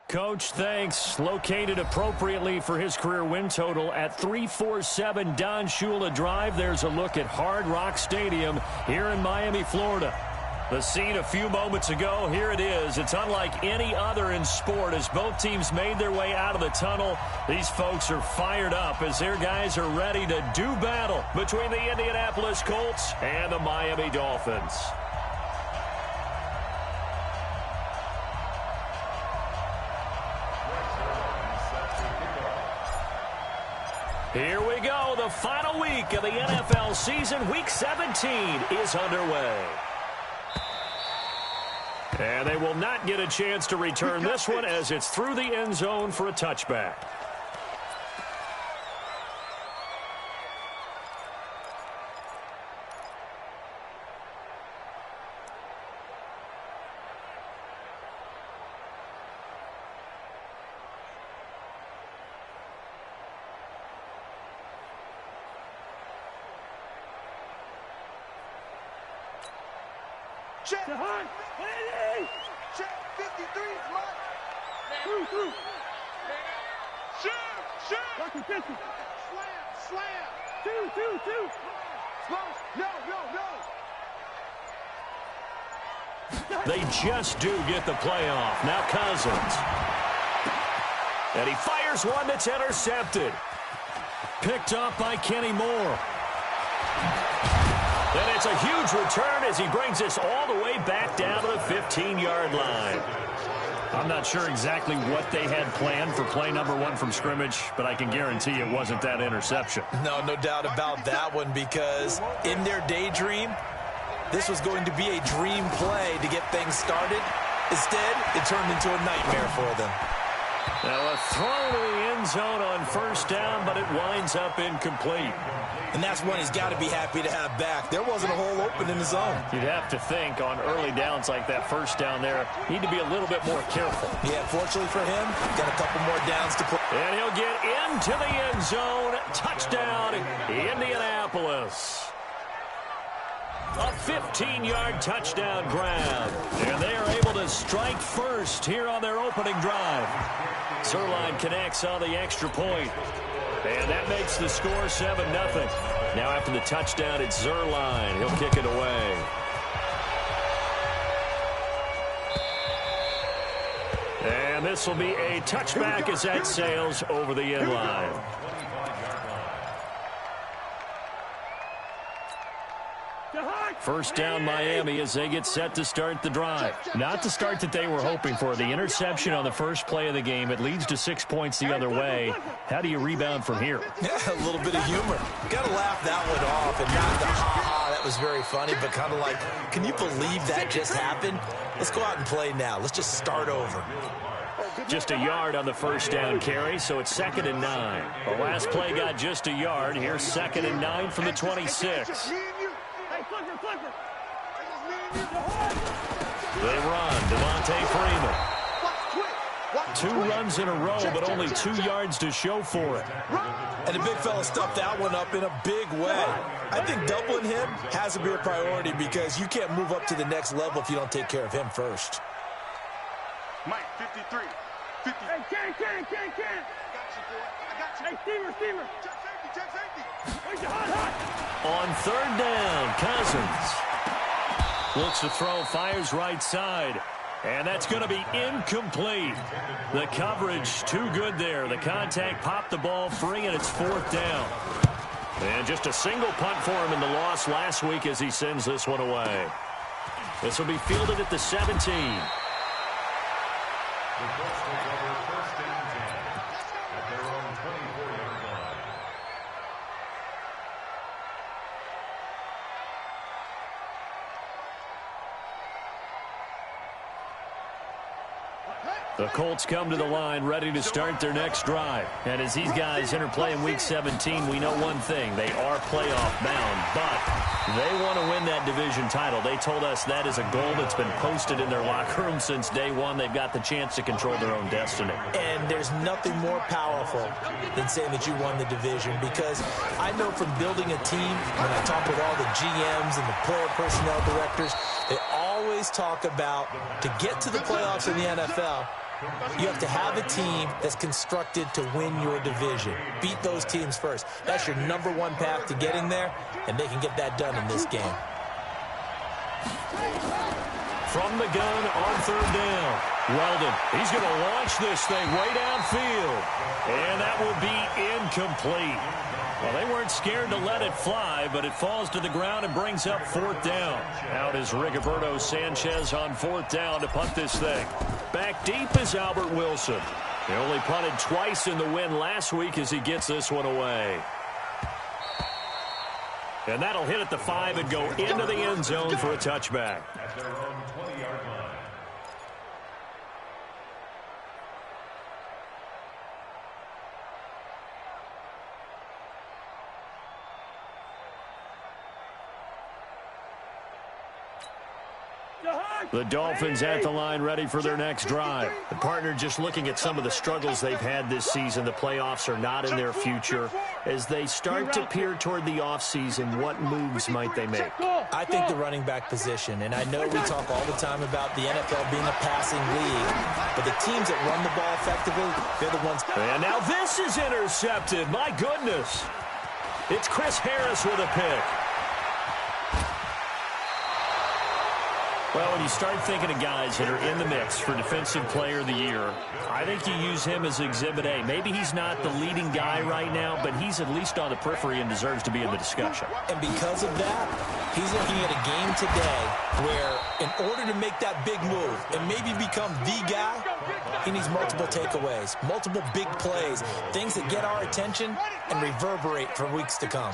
Coach, thanks. Located appropriately for his career win total at 347 Don Shula Drive. There's a look at Hard Rock Stadium here in Miami, Florida. The scene a few moments ago, here it is. It's unlike any other in sport as both teams made their way out of the tunnel. These folks are fired up as their guys are ready to do battle between the Indianapolis Colts and the Miami Dolphins. Here we go. The final week of the NFL season. Week 17 is underway. And they will not get a chance to return this one as it's through the end zone for a touchback. Check. Check 53 is mine. Through. Shoot. Slam. Two. No. They just do get the playoff. Now Cousins. And he fires one that's intercepted. Picked off by Kenny Moore. And it's a huge return as he brings us all the way back down to the 15-yard line. I'm not sure exactly what they had planned for play number one from scrimmage, but I can guarantee it wasn't that interception. No doubt about that one, because in their daydream, this was going to be a dream play to get things started. Instead, it turned into a nightmare for them. Now a throw to the end zone on first down, but it winds up incomplete. And that's one he's got to be happy to have back. There wasn't a hole open in the zone. You'd have to think on early downs like that first down there, need to be a little bit more careful. Yeah, fortunately for him, got a couple more downs to play. And he'll get into the end zone. Touchdown, Indianapolis. A 15-yard touchdown grab. And they are able to strike first here on their opening drive. Zerline connects on the extra point. And that makes the score 7-0. Now after the touchdown, it's Zerline. He'll kick it away. And this will be a touchback as that sails over the end line. First down Miami as they get set to start the drive. Not the start that they were hoping for. The interception on the first play of the game. It leads to 6 points the other way. How do you rebound from here? Yeah, a little bit of humor. Got to laugh that one off and not the ha-ha. That was very funny, but kind of like, can you believe that just happened? Let's go out and play now. Let's just start over. Just a yard on the first down carry, so it's 2nd and 9. The last play got just a yard. Here's 2nd and 9 from the 26. They run. Devontae Freeman. 2 runs in a row, but only 2 yards to show for it. And the big fella stuffed that one up in a big way. I think doubling him has to be a priority because you can't move up to the next level if you don't take care of him first. Mike, 53. 50. Hey, Ken. I got you, boy. Hey, Steamer. Check safety. Hot. On 3rd down, Cousins. Looks to throw, fires right side. And that's going to be incomplete. The coverage too good there. The contact popped the ball free, and it's 4th down. And just a single punt for him in the loss last week as he sends this one away. This will be fielded at the 17. The Colts come to the line ready to start their next drive. And as these guys interplay in Week 17, we know one thing. They are playoff bound, but they want to win that division title. They told us that is a goal that's been posted in their locker room since day one. They've got the chance to control their own destiny. And there's nothing more powerful than saying that you won the division, because I know from building a team, when I talk with all the GMs and the player personnel directors, they always talk about to get to the playoffs in the NFL, You have to have a team that's constructed to win your division. Beat those teams first. That's your #1 path to getting there, and they can get that done in this game. From the gun on 3rd down. Weldon, he's going to launch this thing way downfield. And that will be incomplete. Well, they weren't scared to let it fly, but it falls to the ground and brings up 4th down. Out is Rigoberto Sanchez on 4th down to punt this thing. Back deep is Albert Wilson. He only punted twice in the win last week as he gets this one away. And that'll hit at the 5 and go into the end zone for a touchback. The Dolphins at the line ready for their next drive. The partner just looking at some of the struggles they've had this season. The playoffs are not in their future. As they start to peer toward the offseason, what moves might they make? I think the running back position, and I know we talk all the time about the NFL being a passing league, but the teams that run the ball effectively, they're the ones. And now this is intercepted. My goodness. It's Chris Harris with a pick. Well, when you start thinking of guys that are in the mix for Defensive Player of the Year, I think you use him as Exhibit A. Maybe he's not the leading guy right now, but he's at least on the periphery and deserves to be in the discussion. And because of that, he's looking at a game today where in order to make that big move and maybe become the guy, he needs multiple takeaways, multiple big plays, things that get our attention and reverberate for weeks to come.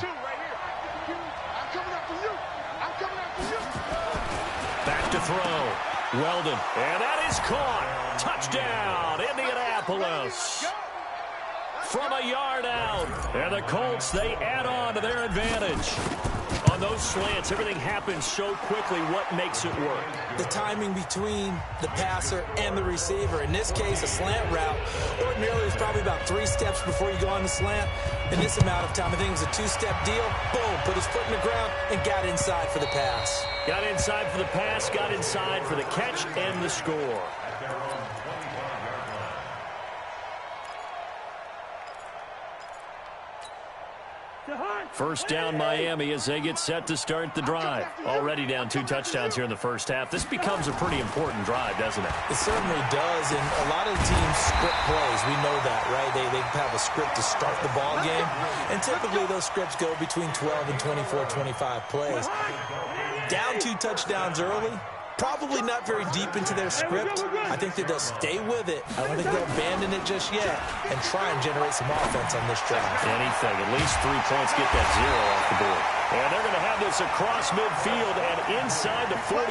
Back to throw. Weldon. And that is caught. Touchdown, Indianapolis. From a yard out. And the Colts, they add on to their advantage. On those slants, everything happens so quickly. What makes it work? The timing between the passer and the receiver. In this case, a slant route. Ordinarily, it's probably about 3 steps before you go on the slant. In this amount of time, I think it was a 2-step deal. Boom, put his foot in the ground and got inside for the pass. Got inside for the pass, got inside for the catch and the score. First down Miami as they get set to start the drive. Already down 2 touchdowns here in the first half. This becomes a pretty important drive, doesn't it? It certainly does, and a lot of teams script plays. We know that, right? They have a script to start the ball game, and typically those scripts go between 12 and 24, 25 plays. Down 2 touchdowns early, probably not very deep into their script. I think that they'll stay with it. I don't think they'll abandon it just yet and try and generate some offense on this drive. Anything. At least 3 points, get that 0 off the board. And they're going to have this across midfield and inside the 45.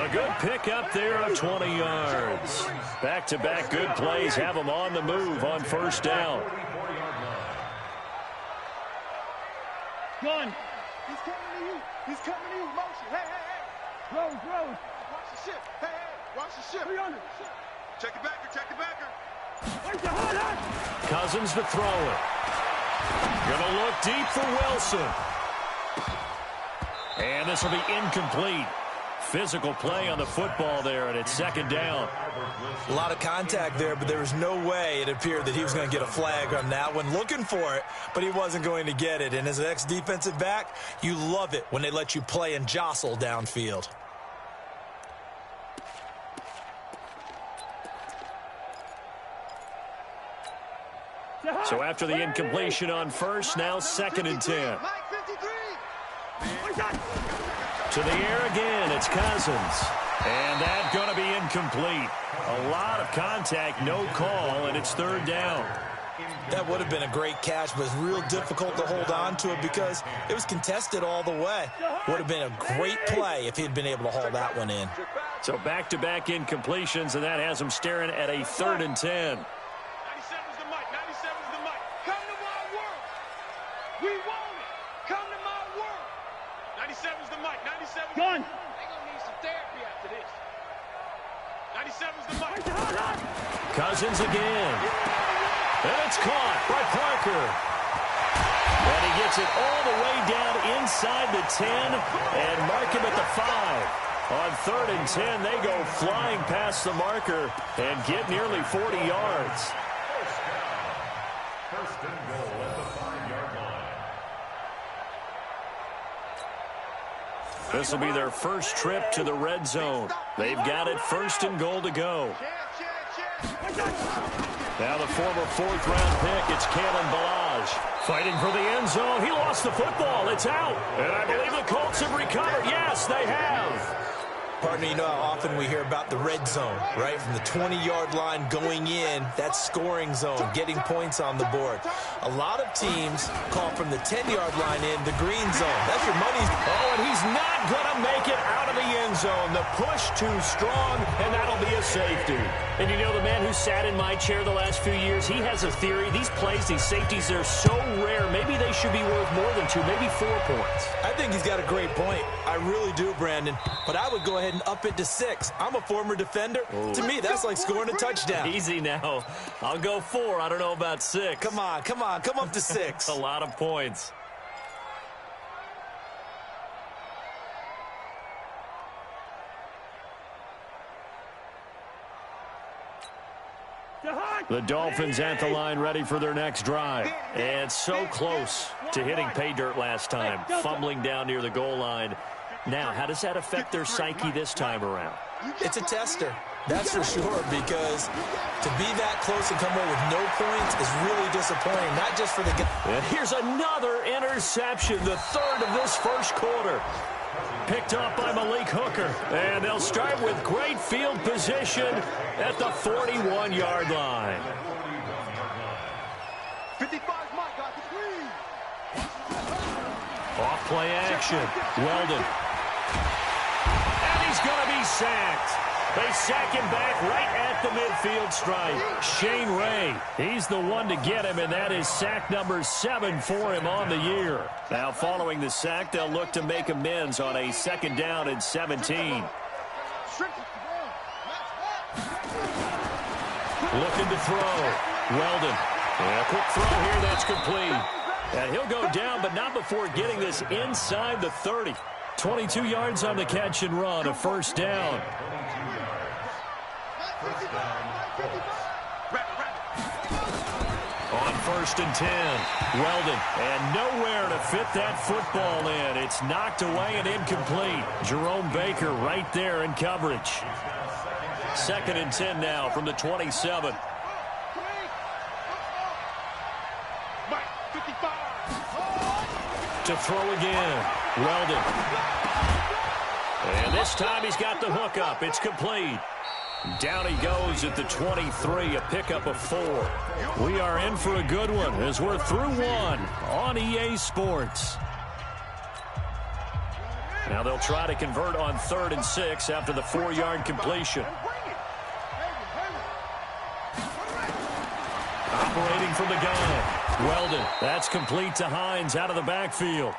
A good pick up there of 20 yards. Back-to-back good plays have them on the move on first down. Gun. He's coming to you. He's coming to you. Motion. Hey, hey, hey. Rose. Watch the ship. Hey, hey. Watch the ship. 300. Check it backer. Check it backer. Where's the hot? Cousins to throw it. Gonna look deep for Wilson. And this will be incomplete. Physical play on the football there, and it's second down. A lot of contact there, but there was no way it appeared that he was going to get a flag on that one. Looking for it, but he wasn't going to get it. And as an ex-defensive back, you love it when they let you play and jostle downfield. So after the incompletion on first, now 2nd and 10. To the air again, it's Cousins. And that's going to be incomplete. A lot of contact, no call, and it's 3rd down. That would have been a great catch, but it's real difficult to hold on to it because it was contested all the way. Would have been a great play if he'd been able to haul that one in. So back-to-back incompletions, and that has him staring at a 3rd and 10. 97's the mic. 97's the mic. Come to my world. We want it. Come to my world. 97's the mic. 97's gun. They're going to need some therapy after this. 97's the mic. Cousins again. And it's caught by Parker. And he gets it all the way down inside the 10 and mark him at the 5. On 3rd and 10, they go flying past the marker and get nearly 40 yards. First and goal at the 5-yard line. This will be their first trip to the red zone. They've got it 1st and goal to go. Now the former 4th-round pick, it's Kalen Ballage. Fighting for the end zone. He lost the football. It's out. And I believe the Colts have recovered. Yes, they have. Partner, you know how often we hear about the red zone, right? From the 20-yard line going in, that scoring zone, getting points on the board. A lot of teams call from the 10-yard line in the green zone. That's your money. Oh, and he's not going to make it out of the end zone. The push too strong, and that'll be a safety. And you know, the man who sat in my chair the last few years, he has a theory. These plays, these safeties, they're so rare. Maybe they should be worth more than 2, maybe 4 points. I think he's got a great point. I really do, Brandon. But I would go ahead and up it to 6. I'm a former defender. Ooh. To me, that's like scoring a touchdown. Easy now. I'll go 4. I don't know about 6. Come on. Come up to 6. A lot of points. The Dolphins at the line, ready for their next drive. And so close to hitting pay dirt last time, fumbling down near the goal line. Now, how does that affect their psyche this time around? It's a tester, that's for sure, because to be that close and come away with no points is really disappointing, not just for the guy. And here's another interception, the 3rd of this first quarter. Picked up by Malik Hooker. And they'll start with great field position at the 41-yard line. 55 Mike got the screen. Off play action. Weldon. And he's going to be sacked. They sack him back right at the midfield stripe. Shane Ray, he's the one to get him, and that is sack number 7 for him on the year. Now, following the sack, they'll look to make amends on a 2nd down and 17. Looking to throw. Weldon. And a quick throw here, that's complete. And he'll go down, but not before getting this inside the 30. 22 yards on the catch and run, a 1st down. On 1st and 10, Weldon, and nowhere to fit that football in. It's knocked away and incomplete. Jerome Baker right there in coverage. 2nd and 10 now from the 27. To throw again, Weldon. And this time he's got the hook up. It's complete. Down he goes at the 23, a pickup of 4. We are in for a good one as we're through 1 on EA Sports. Now they'll try to convert on 3rd and 6 after the 4-yard completion. Operating from the gun, Weldon. That's complete to Hines out of the backfield.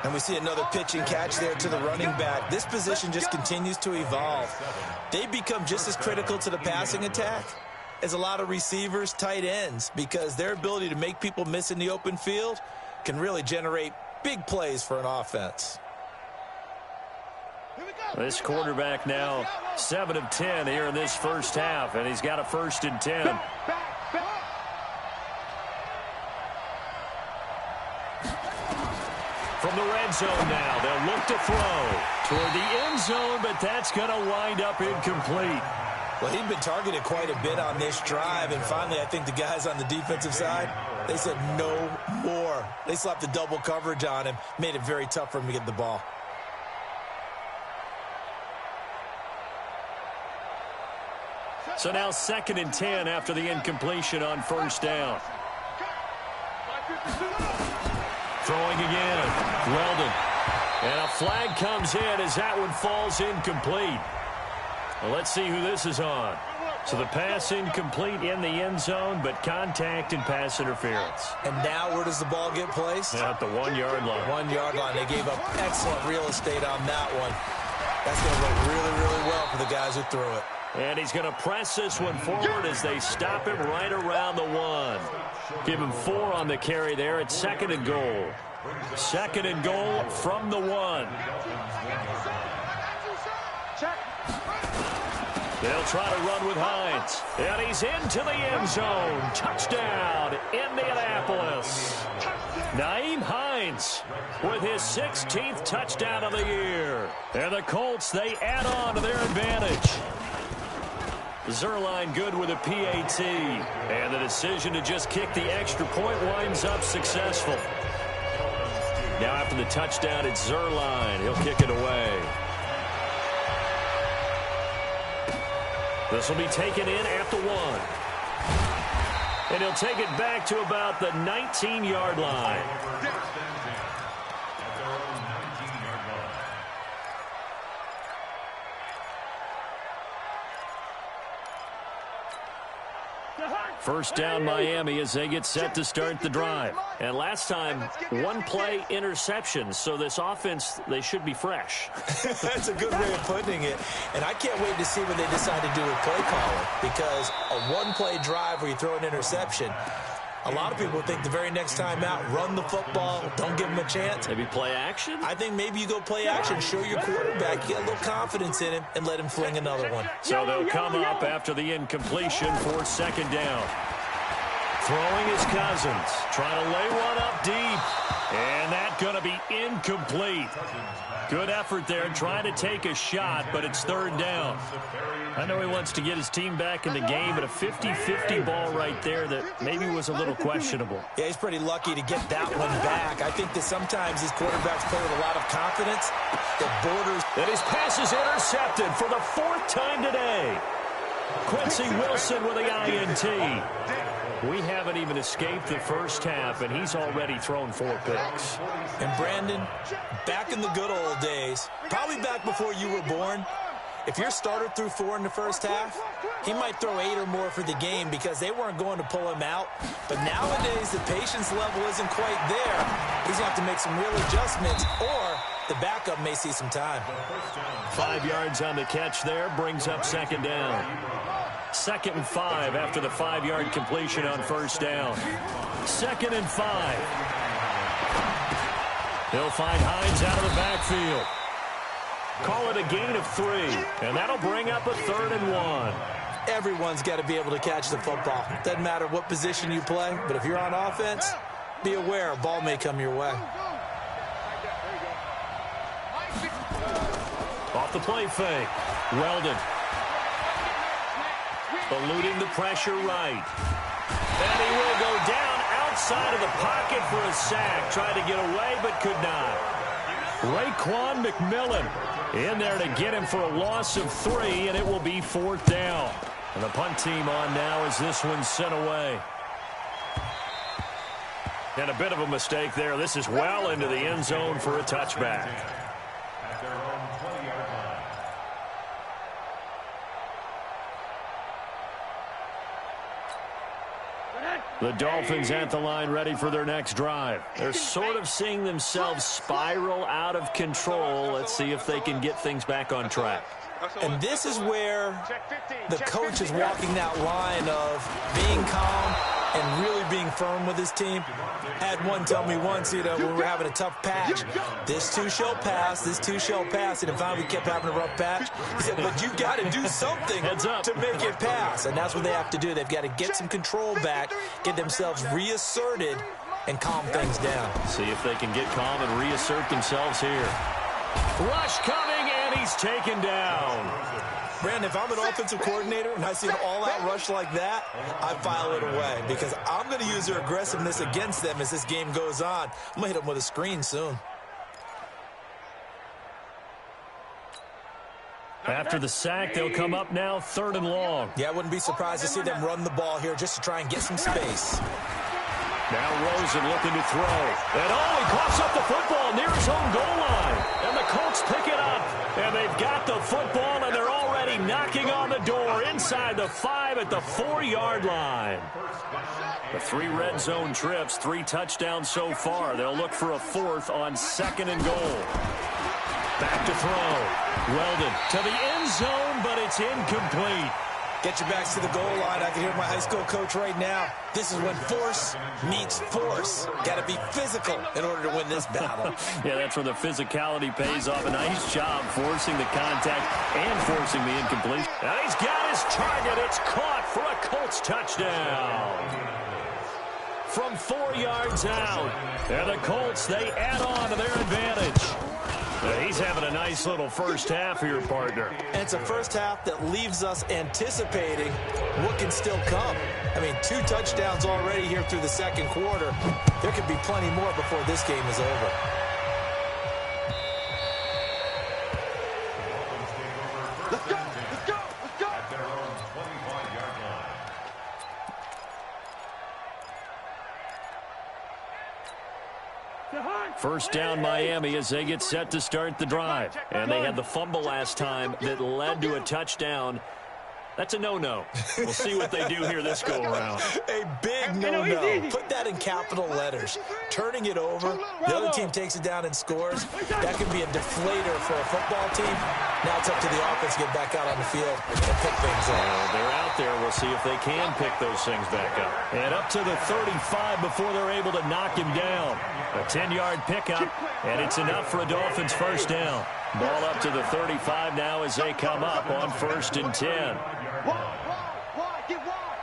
And we see another pitch and catch there to the running back. This position just continues to evolve. They become just as critical to the passing attack as a lot of receivers, tight ends, because their ability to make people miss in the open field can really generate big plays for an offense. This quarterback now 7 of 10 here in this first half, and he's got a 1st and 10. From the red zone now, they'll look to throw toward the end zone, but that's going to wind up incomplete. Well, he'd been targeted quite a bit on this drive, and finally I think the guys on the defensive side, they said no more. They slapped the double coverage on him, made it very tough for him to get the ball. So now 2nd and 10 after the incompletion on 1st down. Throwing again, Weldon. And a flag comes in as that one falls incomplete. Well, let's see who this is on. So the pass incomplete in the end zone, but contact and pass interference. And now where does the ball get placed? At the 1-yard line. 1-yard line. They gave up excellent real estate on that one. That's going to look really, really well for the guys who threw it. And he's going to press this one forward as they stop him right around the 1. Give him 4 on the carry there. It's 2nd and goal. 2nd and goal from the 1. They'll try to run with Hines. And he's into the end zone. Touchdown, Indianapolis. Nyheim Hines with his 16th touchdown of the year. And the Colts, they add on to their advantage. Zuerlein good with a PAT. And the decision to just kick the extra point winds up successful. Now after the touchdown, it's Zuerlein. He'll kick it away. This will be taken in at the 1. And he'll take it back to about the 19-yard line. First down Miami as they get set to start the drive. And last time, one play interception. So this offense, they should be fresh. That's a good way of putting it. And I can't wait to see what they decide to do with play calling. Because a one-play drive where you throw an interception, a lot of people think the very next time out, run the football, don't give them a chance. Maybe play action? I think maybe you go play action, show your quarterback, get a little confidence in him, and let him fling another one. So they'll come up after the incompletion for second down. Throwing his Cousins, trying to lay one up deep. And that's going to be incomplete. Good effort there, trying to take a shot, but it's third down. I know he wants to get his team back in the game, but a 50-50 ball right there that maybe was a little questionable. Yeah, he's pretty lucky to get that one back. I think that sometimes these quarterbacks play with a lot of confidence that borders. And his pass is intercepted for the 4th time today. Quincy Wilson with the INT. We haven't even escaped the first half, and he's already thrown 4 picks. And Brandon, back in the good old days, probably back before you were born, if your starter threw 4 in the first half, he might throw 8 or more for the game because they weren't going to pull him out. But nowadays, the patience level isn't quite there. He's going to have to make some real adjustments, or the backup may see some time. 5 yards on the catch there, brings up second down. 2nd and 5 after the 5-yard completion on first down. 2nd and 5. He'll find Hines out of the backfield. Call it a gain of 3, and that'll bring up a 3rd and 1. Everyone's got to be able to catch the football. Doesn't matter what position you play, but if you're on offense, be aware a ball may come your way. Off the play fake. Weldon. Eluding the pressure right. And he will go down outside of the pocket for a sack. Tried to get away, but could not. Raekwon McMillan in there to get him for a loss of 3, and it will be 4th down. And the punt team on now as this one's sent away. And a bit of a mistake there. This is well into the end zone for a touchback. The Dolphins at the line ready for their next drive. They're sort of seeing themselves spiral out of control. Let's see if they can get things back on track. And this is where the coach is walking that line of being calm and really being firm with his team. Had one tell me once, when we were having a tough patch, this too shall pass, this too shall pass. And finally we kept having a rough patch. He said, but you've got to do something to make it pass. And that's what they have to do. They've got to get some control back, get themselves reasserted, and calm things down. See if they can get calm and reassert themselves here. Rush coming, and he's taken down. Brandon, if I'm an offensive coordinator and I see an all-out rush like that, I file it away because I'm going to use their aggressiveness against them as this game goes on. I'm going to hit them with a screen soon. After the sack, they'll come up now 3rd and long. Yeah, I wouldn't be surprised to see them run the ball here just to try and get some space. Now Rosen looking to throw. And he coughs up the football near his own goal line. And the Colts pick it up. And they've got the football, and they're already knocking on the door inside the 5 at the 4-yard line. The 3 red zone trips, 3 touchdowns so far. They'll look for a 4th on 2nd and goal. Back to throw. Weldon to the end zone, but it's incomplete. Get your backs to the goal line. I can hear my high school coach right now. This is when force meets force. Got to be physical in order to win this battle. Yeah, that's where the physicality pays off. A nice job forcing the contact and forcing the incompletion. Now he's got his target. It's caught for a Colts touchdown. From 4 yards out. And the Colts, they add on to their advantage. He's having a nice little first half here, partner. And it's a first half that leaves us anticipating what can still come. I mean, 2 touchdowns already here through the second quarter. There could be plenty more before this game is over. Let's go! Let's go! Let's go! At their own 25-yard line. First down Miami as they get set to start the drive. And they had the fumble last time that led to a touchdown. That's a no-no. We'll see what they do here this go-around. A big no-no. Put that in capital letters. Turning it over, the other team takes it down and scores. That can be a deflator for a football team. Now it's up to the offense to get back out on the field and pick things up. They're out there. We'll see if they can pick those things back up. And up to the 35 before they're able to knock him down. A 10-yard pickup, and it's enough for a Dolphins first down. Ball up to the 35 now as they come up on 1st and 10. Wide, get wide.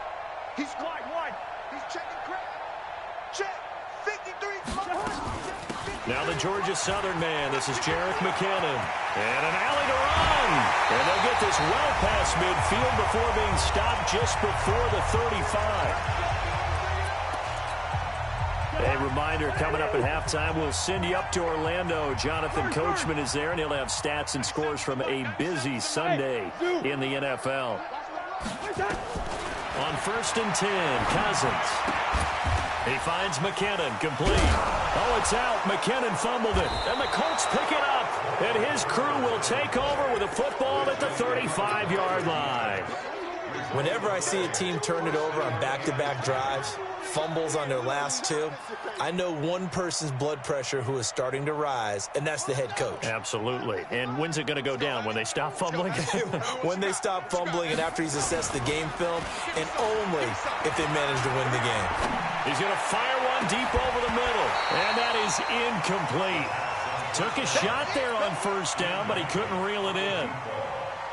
He's wide. He's checking crap. Check. 53. Now the Georgia Southern man. This is Jerick McKinnon. And an alley to run. And they'll get this well past midfield before being stopped just before the 35. A reminder, coming up at halftime, we'll send you up to Orlando. Jonathan Coachman is there, and he'll have stats and scores from a busy Sunday in the NFL. On 1st and 10, Cousins. He finds McKinnon, complete. Oh, it's out. McKinnon fumbled it. And the Colts pick it up. And his crew will take over with a football at the 35-yard line. Whenever I see a team turn it over on back-to-back drives, fumbles on their last 2, I know one person's blood pressure who is starting to rise, and that's the head coach. Absolutely. And when's it going to go down? When they stop fumbling? When they stop fumbling and after he's assessed the game film, and only if they manage to win the game. He's going to fire one deep over the middle, and that is incomplete. Took a shot there on 1st down, but he couldn't reel it in.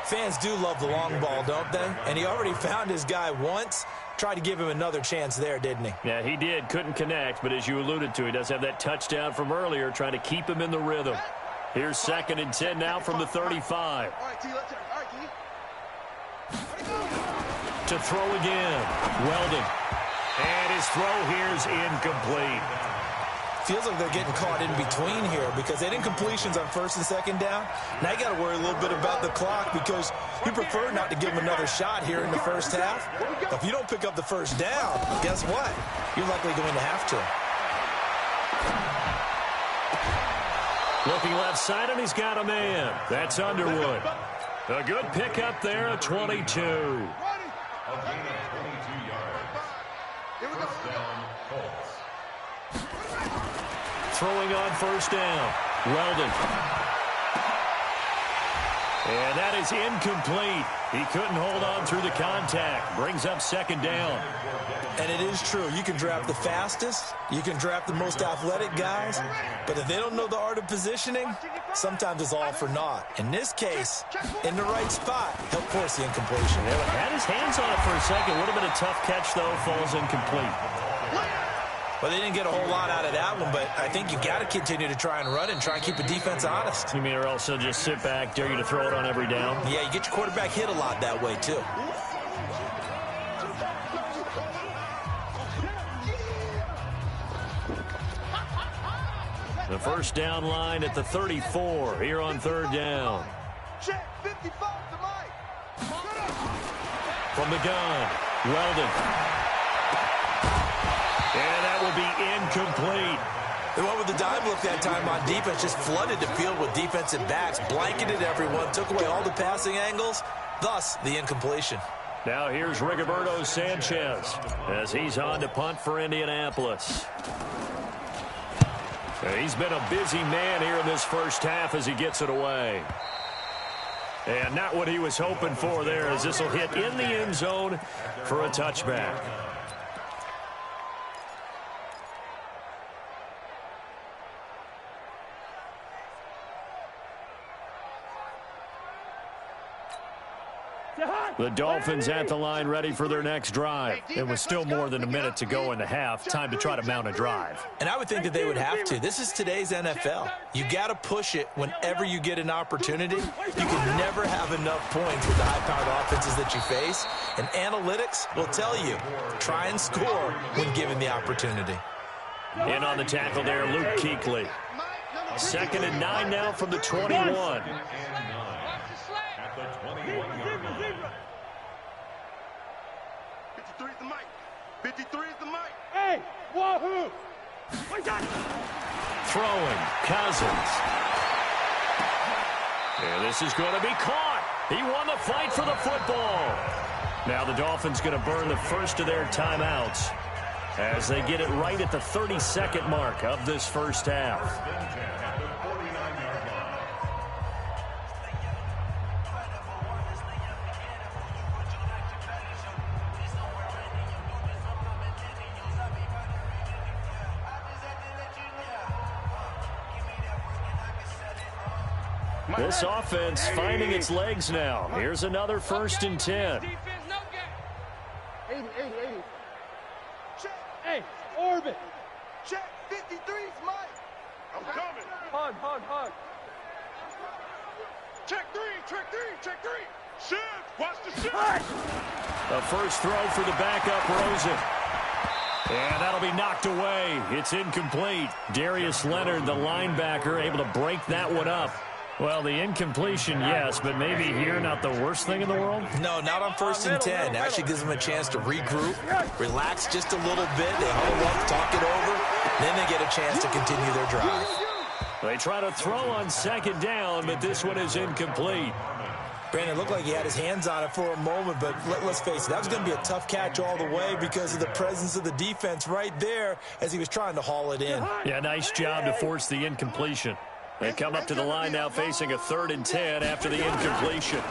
Fans do love the long ball, don't they? And he already found his guy once. Tried to give him another chance there, didn't he? Yeah, he did. Couldn't connect, but as you alluded to, he does have that touchdown from earlier, trying to keep him in the rhythm. Here's 2nd and 10 now from the 35. To throw again. Weldon. And his throw here's incomplete. Feels like they're getting caught in between here because they had incompletions on 1st and 2nd down. Now you got to worry a little bit about the clock because you prefer not to give them another shot here in the first half. If you don't pick up the first down, guess what? You're likely going to have to. Looking left side, and he's got a man. That's Underwood. A good pickup there at 22. A gain of 22 yards. First down, Colts. Throwing on 1st down. Weldon. And that is incomplete. He couldn't hold on through the contact. Brings up 2nd down. And it is true. You can draft the fastest. You can draft the most athletic guys. But if they don't know the art of positioning, sometimes it's all for naught. In this case, in the right spot, help force the incompletion. Yeah, had his hands on it for a second. Would have been a tough catch, though. Falls incomplete. Well, they didn't get a whole lot out of that one, but I think you got to continue to try and run and try and keep the defense honest. You mean, or else they'll just sit back, dare you to throw it on every down? Yeah, you get your quarterback hit a lot that way, too. The first down line at the 34 here on 3rd down. Check. 55 to Mike. From the gun, Weldon. And that will be incomplete. They went with the dime look that time on defense, just flooded the field with defensive backs, blanketed everyone, took away all the passing angles, thus the incompletion. Now here's Rigoberto Sanchez as he's on to punt for Indianapolis. He's been a busy man here in this first half as he gets it away. And not what he was hoping for there, as this will hit in the end zone for a touchback. The Dolphins at the line, ready for their next drive. It was still more than a minute to go in the half. Time to try to mount a drive. And I would think that they would have to. This is today's NFL. You got to push it whenever you get an opportunity. You can never have enough points with the high-powered offenses that you face. And analytics will tell you, try and score when given the opportunity. In on the tackle there, Luke Kuechly. 2nd and 9 now from the 21. 53 is the mic. 53 is the mic. Hey, wahoo! Throwing, Cousins. And this is going to be caught. He won the fight for the football. Now the Dolphins going to burn the first of their timeouts as they get it right at the 32nd mark of this first half. This offense finding its legs now. Here's another 1st and 10. 80. Hey, orbit. Check 53's mic. I'm coming. Hug. Check 3. Shift. Watch the shift. A first throw for the backup, Rosen. And that'll be knocked away. It's incomplete. Darius Leonard, the linebacker, able to break that one up. Well, the incompletion, yes, but maybe here not the worst thing in the world? No, not on 1st and 10. Actually gives them a chance to regroup, relax just a little bit. They huddle up, talk it over, then they get a chance to continue their drive. They try to throw on 2nd down, but this one is incomplete. Brandon, it looked like he had his hands on it for a moment, but let's face it, that was going to be a tough catch all the way because of the presence of the defense right there as he was trying to haul it in. Yeah, nice job to force the incompletion. They come up to the line now facing a 3rd and 10 after the incompletion.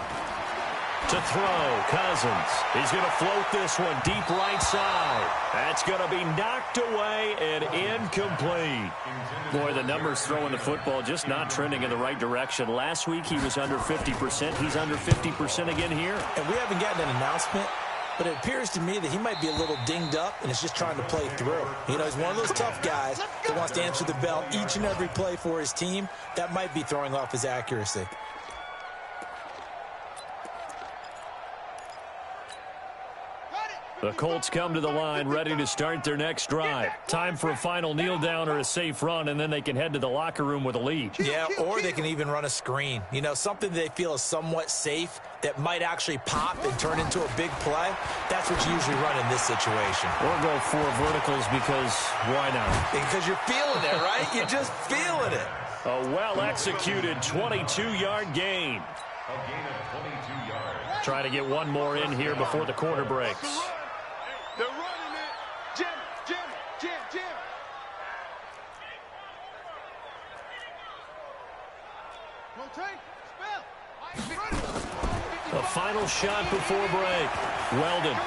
To throw, Cousins. He's going to float this one deep right side. That's going to be knocked away and incomplete. Boy, the numbers throwing the football just not trending in the right direction. Last week he was under 50%. He's under 50% again here. And we haven't gotten an announcement, but it appears to me that he might be a little dinged up and is just trying to play through. You know, he's one of those tough guys that wants to answer the bell each and every play for his team. That might be throwing off his accuracy. The Colts come to the line ready to start their next drive. Time for a final kneel down or a safe run, and then they can head to the locker room with a lead. Yeah, or they can even run a screen. You know, something they feel is somewhat safe that might actually pop and turn into a big play. That's what you usually run in this situation. Or go 4 verticals because why not? Because you're feeling it, right? You're just feeling it. A well-executed 22-yard gain. A gain of 22 yards. Try to get one more in here before the quarter breaks. They're running it. Jim. The final shot before break. Weldon.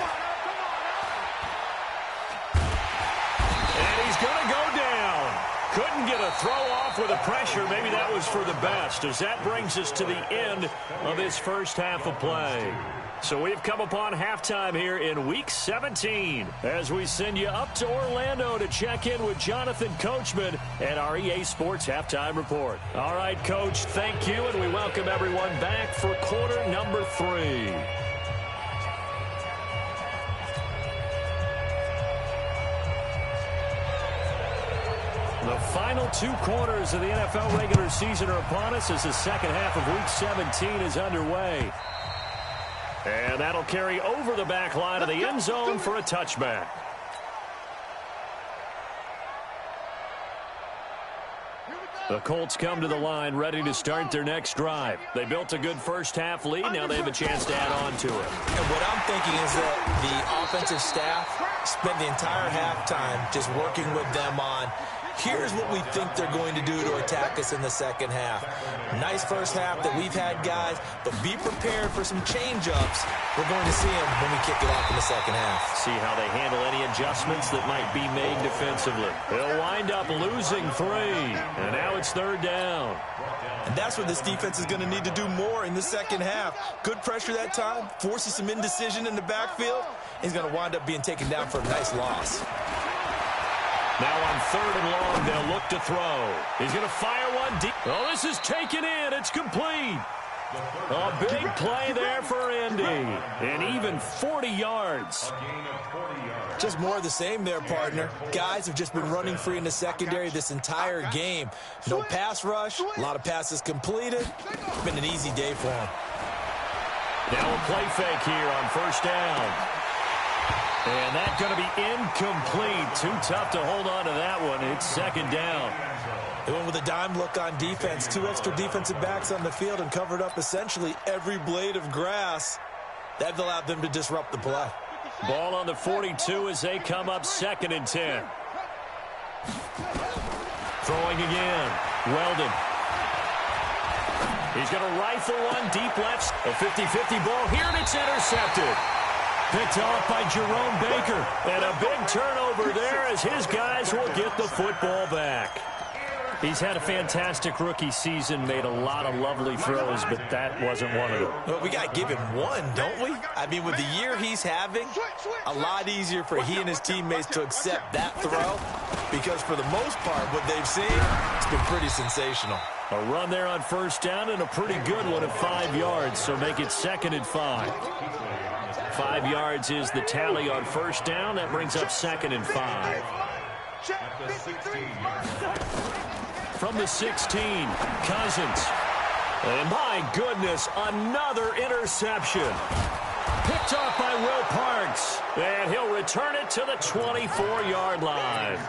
And he's going to go down. Couldn't get a throw off with the pressure. Maybe that was for the best, as that brings us to the end of this first half of play. So we've come upon halftime here in Week 17 as we send you up to Orlando to check in with Jonathan Coachman at our EA Sports Halftime Report. All right, Coach, thank you, and we welcome everyone back for quarter number 3. The final 2 quarters of the NFL regular season are upon us as the second half of Week 17 is underway. And that'll carry over the back line of the end zone for a touchback. The Colts come to the line ready to start their next drive. They built a good first half lead. Now they have a chance to add on to it. And what I'm thinking is that the offensive staff spent the entire halftime just working with them on Here's what we think they're going to do to attack us in the second half. Nice first half that we've had, guys, but be prepared for some change-ups. We're going to see them when we kick it off in the second half. See how they handle any adjustments that might be made defensively. They'll wind up losing 3, and now it's 3rd down. And that's what this defense is going to need to do more in the second half. Good pressure that time, forces some indecision in the backfield. He's going to wind up being taken down for a nice loss. Now on 3rd and long, they'll look to throw. He's going to fire one deep. Oh, this is taken in. It's complete. A big play there for Indy. And even 40 yards. Just more of the same there, partner. Guys have just been running free in the secondary this entire game. No pass rush, a lot of passes completed. It's been an easy day for them. Now a play fake here on 1st down. And that's going to be incomplete. Too tough to hold on to that one. It's 2nd down. They went with a dime look on defense. 2 extra defensive backs on the field and covered up essentially every blade of grass. That allowed them to disrupt the play. Ball on the 42 as they come up 2nd and 10. Throwing again. Weldon. He's going to rifle one deep left. A 50-50 ball here, and it's intercepted. Picked off by Jerome Baker. And a big turnover there as his guys will get the football back. He's had a fantastic rookie season, made a lot of lovely throws, but that wasn't one of them. Well, we got to give him one, don't we? I mean, with the year he's having, a lot easier for he and his teammates to accept that throw because for the most part, what they've seen, it's been pretty sensational. A run there on 1st down and a pretty good one at 5 yards, so make it 2nd and 5. 5 yards is the tally on 1st down. That brings up 2nd and 5. From the 16, Cousins. And my goodness, another interception. Picked off by Will Parks. And he'll return it to the 24-yard line.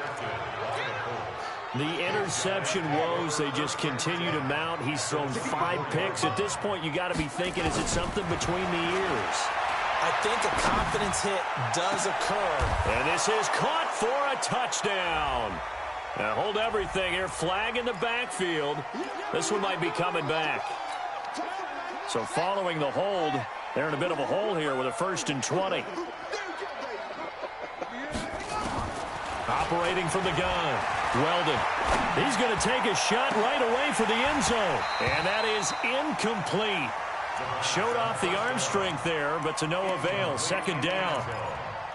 The interception woes, they just continue to mount. He's thrown 5 picks. At this point, you got to be thinking, is it something between the ears? I think a confidence hit does occur. And this is caught for a touchdown. Now hold everything here. Flag in the backfield. This one might be coming back. So following the hold, they're in a bit of a hole here with a 1st and 20. Operating from the gun. Weldon. He's going to take a shot right away for the end zone. And that is incomplete. Showed off the arm strength there, but to no avail. 2nd down.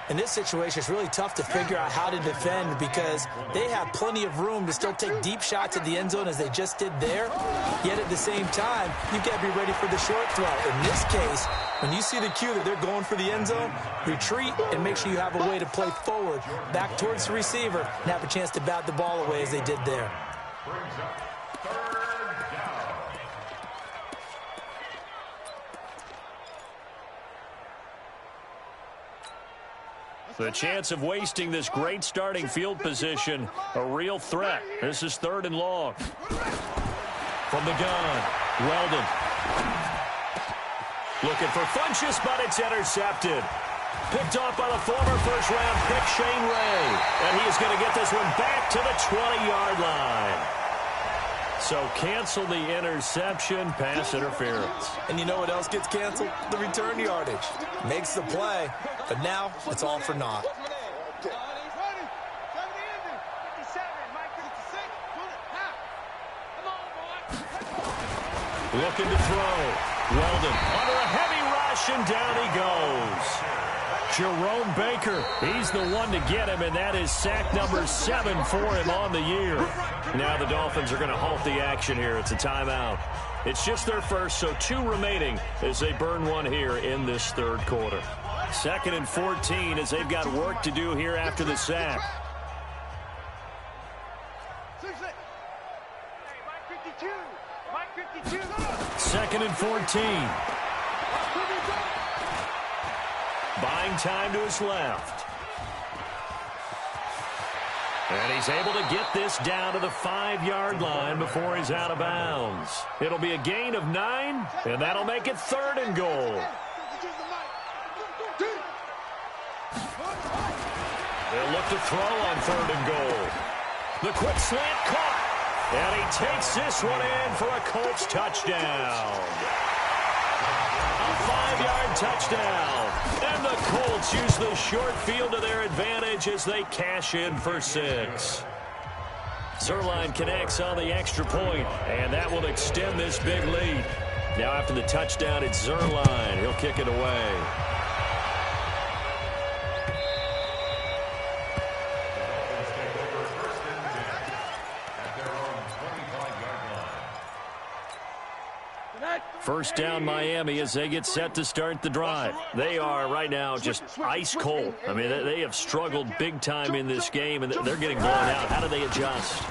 In this situation, it's really tough to figure out how to defend because they have plenty of room to still take deep shots at the end zone as they just did there. Yet at the same time, you've got to be ready for the short throw. In this case, when you see the cue that they're going for the end zone, retreat and make sure you have a way to play forward, back towards the receiver, and have a chance to bat the ball away as they did there. The chance of wasting this great starting field position, a real threat. This is 3rd and long. From the gun, Weldon. Looking for Funchess, but it's intercepted. Picked off by the former first-round pick, Shane Ray. And he is going to get this one back to the 20-yard line. So cancel the interception, pass interference. And you know what else gets canceled? The return yardage. Makes the play, but now it's all for naught. Looking to throw. Weldon under a heavy rush, and down he goes. Jerome Baker, he's the one to get him, and that is sack number 7 for him on the year. Now the Dolphins are going to halt the action here. It's a timeout. It's just their first, so 2 remaining as they burn one here in this 3rd quarter. 2nd and 14 as they've got work to do here after the sack. 2nd and 14. Buying time to his left. And he's able to get this down to the 5-yard line before he's out of bounds. It'll be a gain of 9, and that'll make it 3rd and goal. They'll look to throw on 3rd and goal. The quick slant caught. And he takes this one in for a Colts touchdown. A 5-yard touchdown. And the Colts use the short field to their advantage as they cash in for 6. Zuerlein connects on the extra point, and that will extend this big lead. Now after the touchdown, it's Zuerlein. He'll kick it away. First down Miami as they get set to start the drive. They are right now just ice cold. I mean, they have struggled big time in this game, and they're getting blown out. How do they adjust?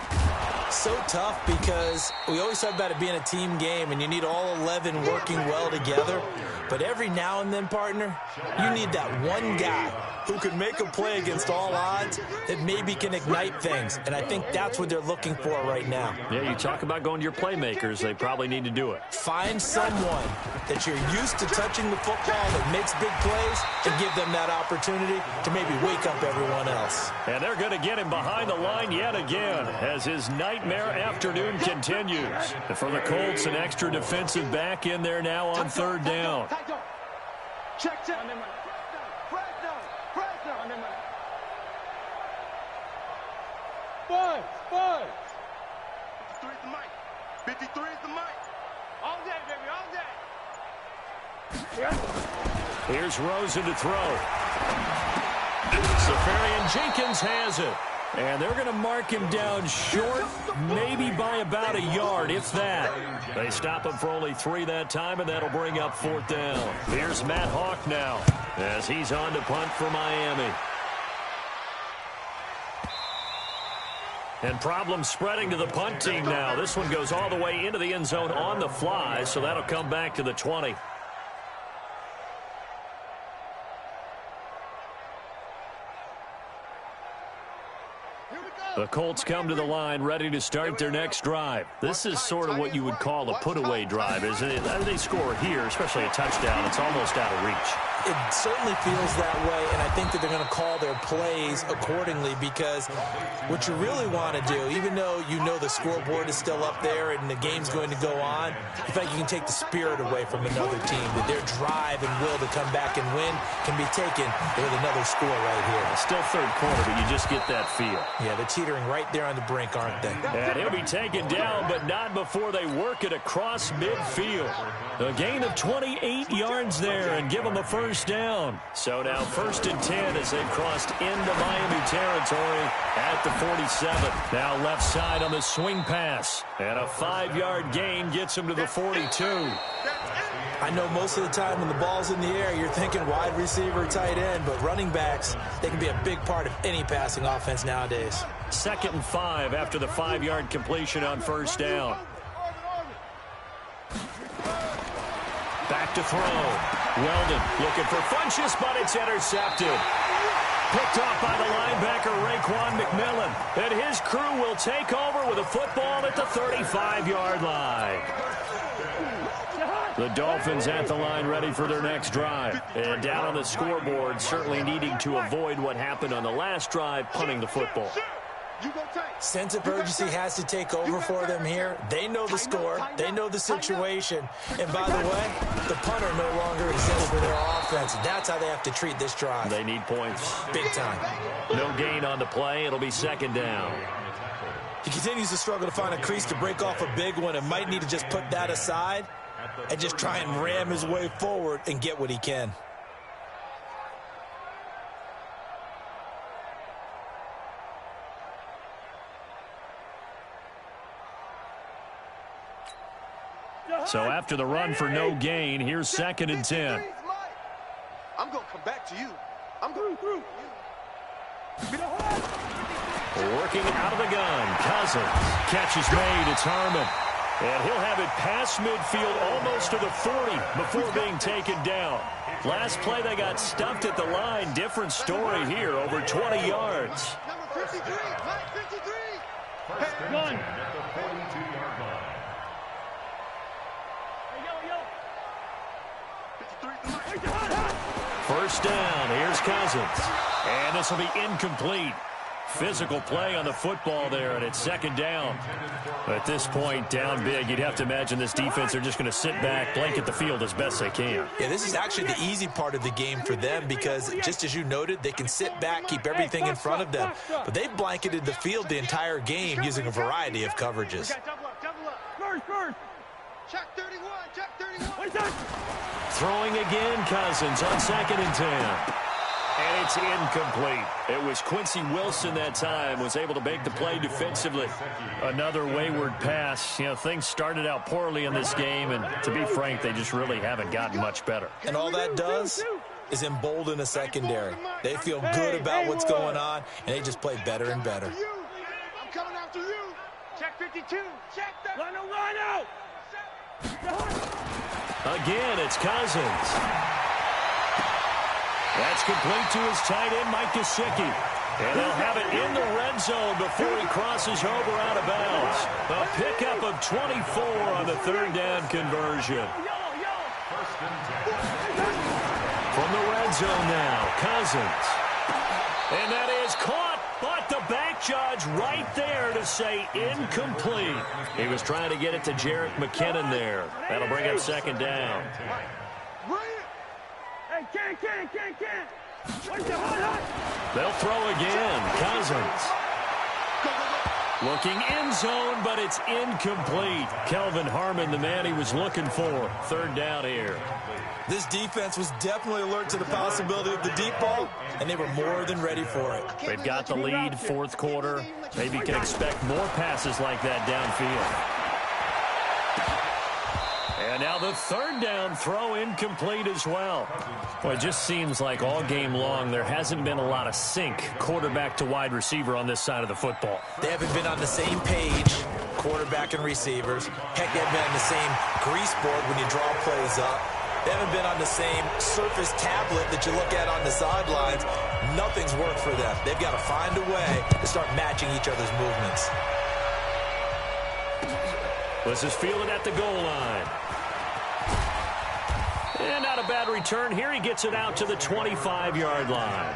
So tough because we always talk about it being a team game, and you need all 11 working well together. But every now and then, partner, you need that one guy who can make a play against all odds that maybe can ignite things. And I think that's what they're looking for right now. Yeah, you talk about going to your playmakers. They probably need to do it. Find someone that you're used to touching the football that makes big plays and give them that opportunity to maybe wake up everyone else. And they're going to get him behind the line yet again as his nightmare afternoon continues. And for the Colts, an extra defensive back in there now on third down. Check. Five. 53 is the mic. 53 is the mic. All day, baby, all day. Here's Rosen to throw. Safarian Jenkins has it. And they're going to mark him down short, maybe by about a yard, if that. They stop him for only 3 that time, and that'll bring up fourth down. Here's Matt Hawk now as he's on to punt for Miami. And problems spreading to the punt team now. This one goes all the way into the end zone on the fly, so that'll come back to the 20. The Colts come to the line ready to start their next drive. This is sort of what you would call a put-away drive, isn't it? They score here, especially a touchdown. It's almost out of reach. It certainly feels that way, and I think that they're going to call their plays accordingly because what you really want to do, even though you know the scoreboard is still up there and the game's going to go on, in fact, you can take the spirit away from another team, that their drive and will to come back and win can be taken with another score right here. Still third quarter, but you just get that feel. Yeah, they're teetering right there on the brink, aren't they? And he'll be taken down, but not before they work it across midfield. A gain of 28 yards there and give them a first down. So now 1st and 10 as they've crossed into Miami territory at the 47. Now left side on the swing pass. And a 5-yard gain gets him to the 42. I know most of the time when the ball's in the air, you're thinking wide receiver, tight end, but running backs, they can be a big part of any passing offense nowadays. 2nd and 5 after the 5-yard completion on first down. Back to throw. Weldon looking for Funchess, but it's intercepted. Picked off by the linebacker, Raekwon McMillan. And his crew will take over with a football at the 35-yard line. The Dolphins at the line ready for their next drive. And down on the scoreboard, certainly needing to avoid what happened on the last drive, punting the football. Sense of urgency has to take over for them here. They know the score. They know the situation. And by the way, the punter no longer exists for their offense. That's how they have to treat this drive. They need points. Big time. No gain on the play. It'll be 2nd down. He continues to struggle to find a crease to break off a big one and might need to just put that aside and just try and ram his way forward and get what he can. So after the run for no gain, here's 2nd and 10. I'm going to come back to you. I'm going through. Working out of the gun. Cousins. Catch is made. It's Harmon. And he'll have it past midfield almost to the 40 before being taken down. Last play they got stuffed at the line. Different story here. Over 20 yards. Number 53. Mike 53. Run. At the 42-yard line. First down. Here's Cousins. And this will be incomplete. Physical play on the football there, and it's second down. At this point, down big, you'd have to imagine this defense are just going to sit back, blanket the field as best they can. Yeah, this is actually the easy part of the game for them because, just as you noted, they can sit back, keep everything in front of them. But they've blanketed the field the entire game using a variety of coverages. First. Check 31, check 31. Throwing again, Cousins on 2nd and 10. And it's incomplete. It was Quincy Wilson that time, was able to make the play defensively. Another wayward pass. You know, things started out poorly in this game, and to be frank, they just really haven't gotten much better. And all that does is embolden a secondary. They feel good about what's going on, and they just play better and better. I'm coming after you. Check 52. Check that. Line out. Again, it's Cousins. That's complete to his tight end, Mike Gesicki. And they'll have it in the red zone before he crosses over out of bounds. A pickup of 24 on the 3rd down conversion. From the red zone now, Cousins. And that is caught, but the back judge right there to say incomplete. He was trying to get it to Jerick McKinnon there. That'll bring up 2nd down. Can't. They'll throw again. Cousins. Looking end zone, but it's incomplete. Kelvin Harmon, the man he was looking for. 3rd down here. This defense was definitely alert to the possibility of the deep ball, and they were more than ready for it. They've got the lead, 4th quarter. Maybe you can expect more passes like that downfield. And now the 3rd down throw incomplete as well. Well, it just seems like all game long there hasn't been a lot of sync quarterback to wide receiver on this side of the football. They haven't been on the same page, quarterback and receivers. Heck, they haven't been on the same grease board when you draw plays up. They haven't been on the same surface tablet that you look at on the sidelines. Nothing's worked for them. They've got to find a way to start matching each other's movements. This is fielded at the goal line. And not a bad return here. He gets it out to the 25-yard line.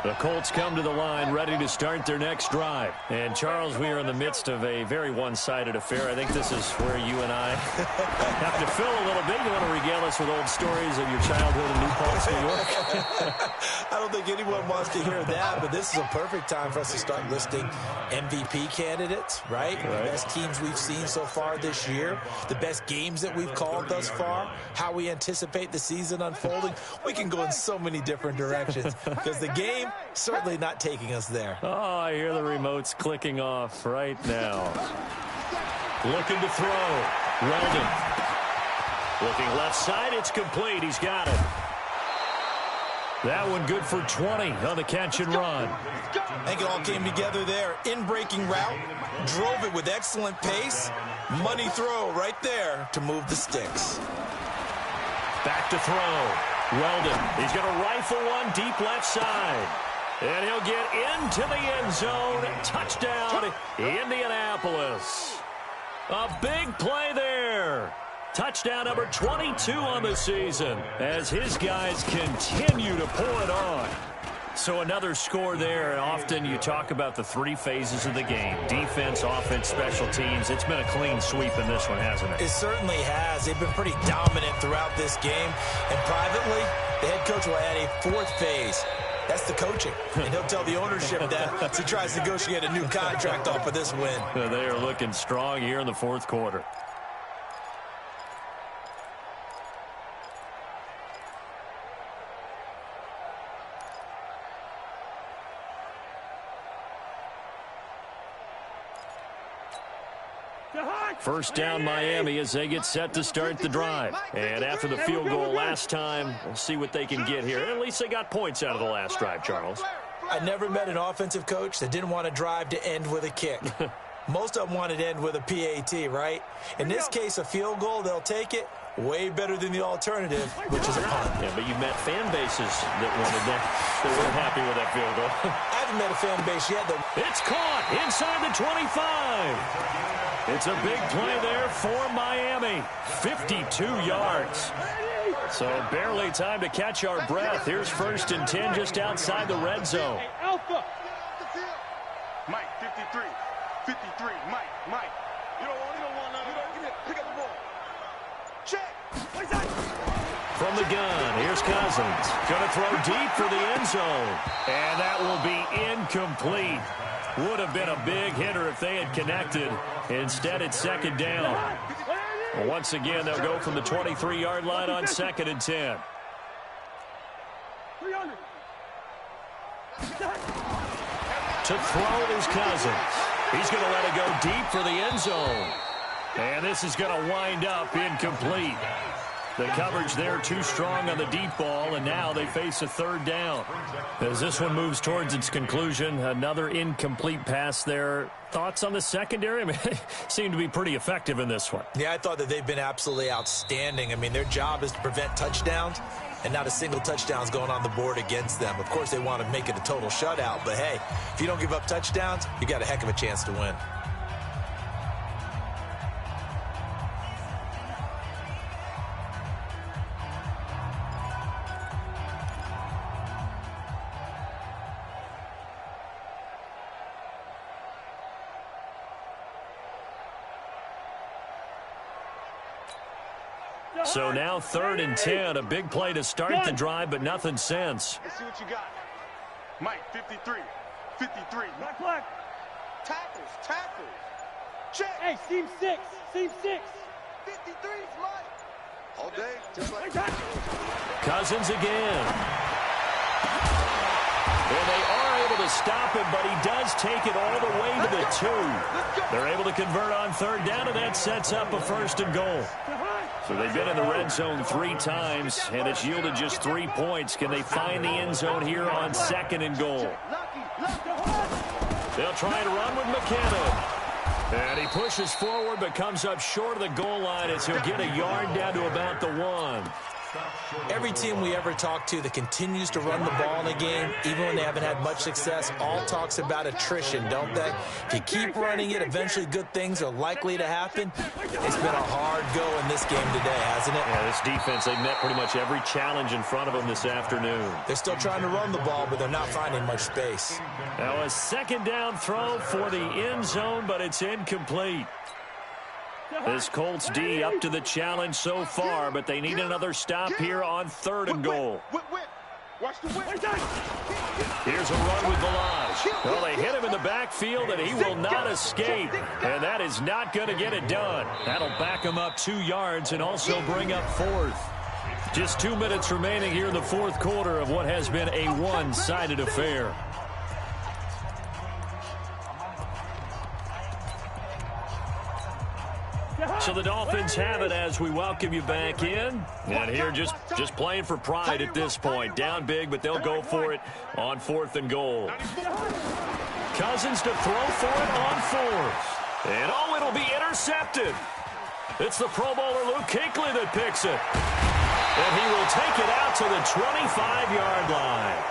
The Colts come to the line ready to start their next drive. And, Charles, we are in the midst of a very one-sided affair. I think this is where you and I have to fill a little bit. You want to regale us with old stories of your childhood in New Paltz, New York? I don't think anyone wants to hear that, but this is a perfect time for us to start listing MVP candidates, right? The best teams we've seen so far this year, the best games that we've called thus far, how we anticipate the season unfolding. We can go in so many different directions because the game certainly not taking us there. Oh, I hear the remotes clicking off right now. Looking to throw. Weldon. Looking left side. It's complete. He's got it. That one good for 20 on the catch and run. I think it all came together there. In-breaking route. Drove it with excellent pace. Money throw right there to move the sticks. Back to throw. Weldon. He's going to rifle one deep left side. And he'll get into the end zone. Touchdown, Indianapolis. A big play there. Touchdown number 22 on the season as his guys continue to pour it on. So another score there. And often you talk about the 3 phases of the game. Defense, offense, special teams. It's been a clean sweep in this one, hasn't it? It certainly has. They've been pretty dominant throughout this game. And privately, the head coach will add a 4th phase. That's the coaching. And he'll tell the ownership that as he tries to negotiate a new contract off of this win. They are looking strong here in the 4th quarter. First down Miami as they get set to start the drive. And after the field goal last time, we'll see what they can get here. At least they got points out of the last drive, Charles. I never met an offensive coach that didn't want to drive to end with a kick. Most of them wanted to end with a PAT, right? In this case, a field goal, they'll take it. Way better than the alternative, which is a punt. Yeah, but you met fan bases that wanted that. They weren't happy with that field goal. I haven't met a fan base yet, though. It's caught inside the 25. It's a big play there for Miami. 52 yards. So barely time to catch our breath. Here's 1st and 10 just outside the red zone. Hey, Alpha. Mike, 53. 53. Mike. You don't want none. You don't get it. Pick up the ball. Check. From the gun, here's Cousins. Going to throw deep for the end zone. And that will be incomplete. Would have been a big hitter if they had connected. Instead, it's 2nd down. Once again, they'll go from the 23-yard line on 2nd and 10. To throw is Cousins. He's going to let it go deep for the end zone. And this is going to wind up incomplete. The coverage there too strong on the deep ball, and now they face a 3rd down. As this one moves towards its conclusion, another incomplete pass there. Thoughts on the secondary? I mean, they seem to be pretty effective in this one. Yeah, I thought that they've been absolutely outstanding. I mean, their job is to prevent touchdowns, and not a single touchdown is going on the board against them. Of course, they want to make it a total shutout, but hey, if you don't give up touchdowns, you got a heck of a chance to win. So now 3rd and 10, a big play to start the drive, but nothing since. Let's see what you got. Mike, 53. 53. Black. Tackles. Check. Hey, seam 6. 53's Mike. All day, just like Cousins again. And they are able to stop him, but he does take it all the way to the 2. They're able to convert on 3rd down, and that sets up a 1st and goal. So they've been in the red zone 3 times, and it's yielded just 3 points. Can they find the end zone here on 2nd and goal? They'll try and run with McKinnon. And he pushes forward, but comes up short of the goal line as he'll get a yard down to about the 1. Every team we ever talk to that continues to run the ball in a game, even when they haven't had much success, all talks about attrition, don't they? If you keep running it, eventually good things are likely to happen. It's been a hard go in this game today, hasn't it? Yeah, this defense, they've met pretty much every challenge in front of them this afternoon. They're still trying to run the ball, but they're not finding much space. Now a 2nd down throw for the end zone, but it's incomplete. This Colts D up to the challenge so far, but they need another stop here on 3rd and goal. Watch the whip. Here's a run with Balaj. Well, they hit him in the backfield, and he will not escape. And that is not going to get it done. That'll back him up 2 yards and also bring up 4th. Just 2 minutes remaining here in the 4th quarter of what has been a one-sided affair. So the Dolphins have it as we welcome you back in. And here just playing for pride at this point. Down big, but they'll go for it on 4th and goal. Cousins to throw for it on 4th. And it'll be intercepted. It's the Pro Bowler Luke Kuechly that picks it. And he will take it out to the 25-yard line.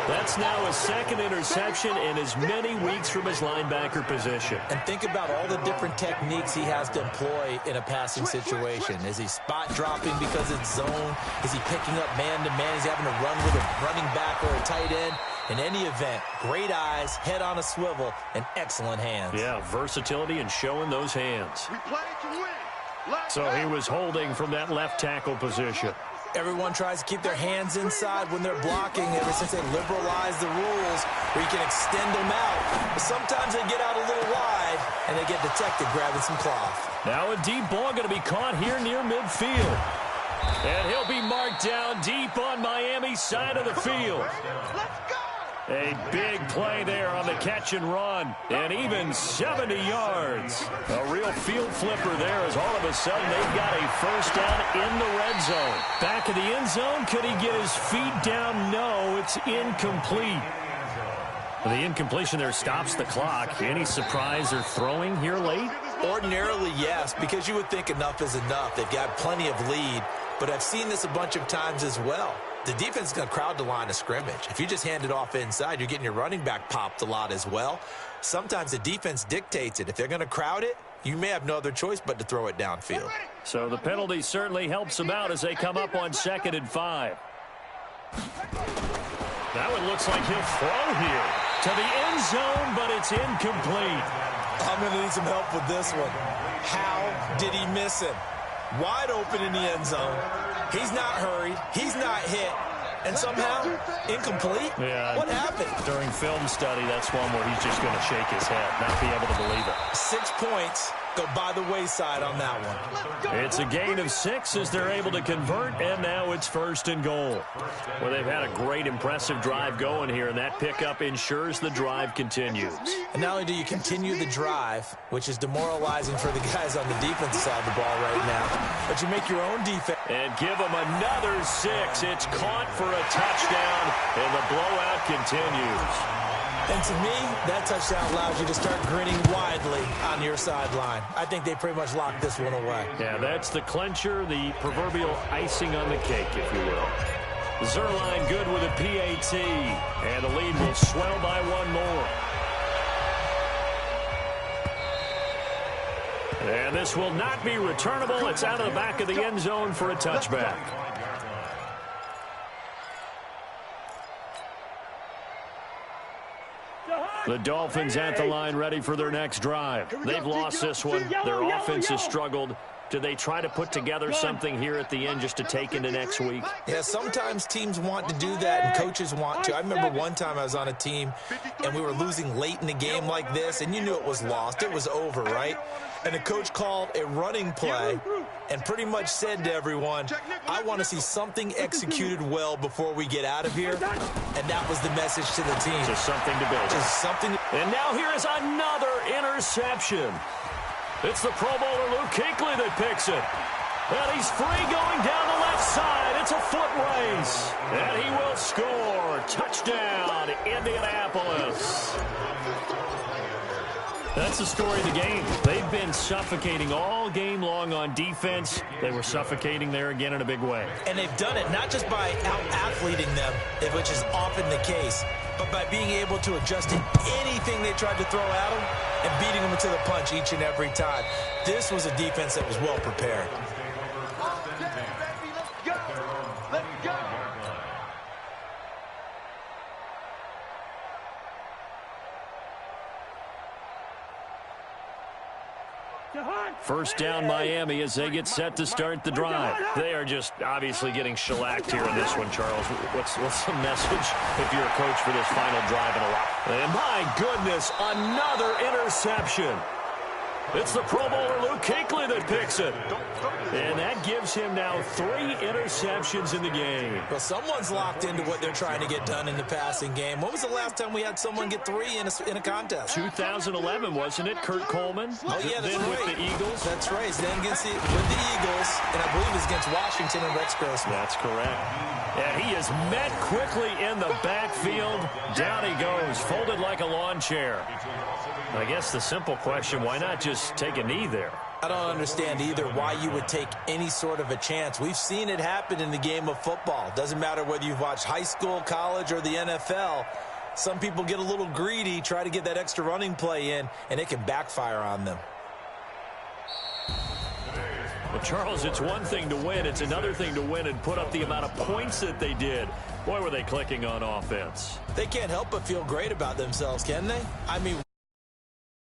That's now his 2nd interception in as many weeks from his linebacker position. And think about all the different techniques he has to employ in a passing situation. Is he spot dropping because it's zone? Is he picking up man-to-man? Is he having to run with a running back or a tight end? In any event, great eyes, head on a swivel, and excellent hands. Yeah, versatility and showing those hands. We play to win. So he was holding from that left tackle position. Everyone tries to keep their hands inside when they're blocking ever since they liberalized the rules where you can extend them out. But sometimes they get out a little wide, and they get detected grabbing some cloth. Now a deep ball going to be caught here near midfield. And he'll be marked down deep on Miami's side of the field. Let's go. A big play there on the catch and run, and even 70 yards. A real field flipper there as all of a sudden they've got a 1st down in the red zone. Back of the end zone, could he get his feet down? No, it's incomplete. The incompletion there stops the clock. Any surprise they're throwing here late? Ordinarily, yes, because you would think enough is enough. They've got plenty of lead, but I've seen this a bunch of times as well. The defense is going to crowd the line of scrimmage. If you just hand it off inside, you're getting your running back popped a lot as well. Sometimes the defense dictates it. If they're going to crowd it, you may have no other choice but to throw it downfield. So the penalty certainly helps them out as they come up on 2nd and 5. That one looks like he'll throw here to the end zone, but it's incomplete. I'm going to need some help with this one. How did he miss him? Wide open in the end zone. He's not hurried. He's not hit. And somehow, incomplete? Yeah. What happened? During film study, that's one where he's just going to shake his head, not be able to believe it. 6 points go by the wayside on that one. It's a gain of 6 as they're able to convert, and now it's 1st and goal. Well, they've had a great, impressive drive going here, and that pickup ensures the drive continues. And not only do you continue the drive, which is demoralizing for the guys on the defensive side of the ball right now, but you make your own defense. And give them another 6. It's caught for a touchdown, and the blowout continues. And to me, that touchdown allows you to start grinning widely on your sideline. I think they pretty much locked this one away. Yeah, that's the clincher, the proverbial icing on the cake, if you will. Zerline good with a PAT, and the lead will swell by 1 more. And this will not be returnable. It's out of the back of the end zone for a touchback. The Dolphins at the line ready for their next drive. They've lost this one. Their offense has struggled. Do they try to put together something here at the end just to take into next week? Yeah, sometimes teams want to do that and coaches want to. I remember one time I was on a team and we were losing late in the game like this, and you knew it was lost. It was over, right? And the coach called a running play and pretty much said to everyone, I want to see something executed well before we get out of here. And that was the message to the team. Just something to build. Just something. And now here is another interception. It's the Pro Bowler Luke Kuechly that picks it. And he's free going down the left side. It's a foot race. And he will score. Touchdown, Indianapolis. That's the story of the game. They've been suffocating all game long on defense. They were suffocating there again in a big way. And they've done it not just by out-athleting them, which is often the case, but by being able to adjust to anything they tried to throw at them and beating them to the punch each and every time. This was a defense that was well prepared. First down Miami as they get set to start the drive. They are just obviously getting shellacked here in this one, Charles. What's the message if you're a coach for this final drive in a while? And my goodness, another interception. It's the Pro Bowler Luke Kuechly that picks it. And that gives him now 3 interceptions in the game. Well, someone's locked into what they're trying to get done in the passing game. When was the last time we had someone get 3 in a contest? 2011, wasn't it? Kurt Coleman? Oh, yeah, that's then right. with the Eagles? That's right. Then with the Eagles, and I believe it's against Washington and Rex Grossman. That's correct. And he is met quickly in the backfield. Down he goes, folded like a lawn chair. I guess the simple question, why not just take a knee there? I don't understand either why you would take any sort of a chance. We've seen it happen in the game of football. Doesn't matter whether you've watched high school, college, or the NFL. Some people get a little greedy, try to get that extra running play in, and it can backfire on them. Well, Charles, it's one thing to win. It's another thing to win and put up the amount of points that they did. Boy, were they clicking on offense. They can't help but feel great about themselves, can they? I mean...